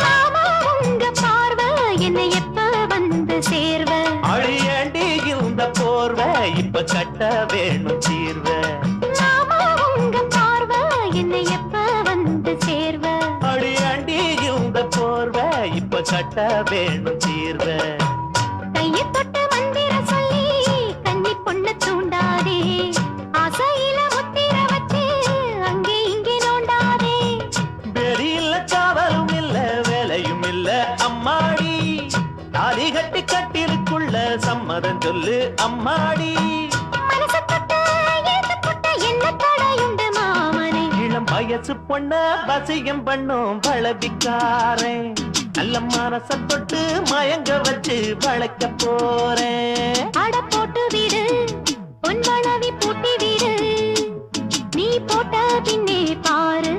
மாமா உங்க பார்வை என்னை எப்ப வந்து சேர்வ? அழியாண்டி இந்த போர்வை இப்ப கட்ட வேணும் தீர்வ. மாமா உங்க பார்வை என்னை எப்ப வந்து சேர்வ? அழியாண்டி இந்த போர்வை இப்ப கட்ட வேணும் தீர்வ. கையை தொட்டு மந்திர சொல்லி கன்னி பொண்ணு தூண்டாதே, ஆசையில முத்திர வச்சு அங்கே இங்கே நோண்டாதே. வெளியில காவலும் இல்ல வேலையும் இல்ல அம்மாடி, தாலி கட்டி கட்டிலுக்குள்ள சம்மதம் சொல்லு அம்மாடி. மனசு தொட்டு ஏத்து போட்ட என்ன தடையுண்டு மாமனே? இளம் வயசு பொண்ண வசியம் பண்ணும் பழவிக்காரன், நல்ல மனச தொட்டு மயங்க வச்சு வளைக்க போறேன். அட போட்டு விடு பொன் வளவி பூட்டி விடு, நீ போட்ட பின்னே பாரு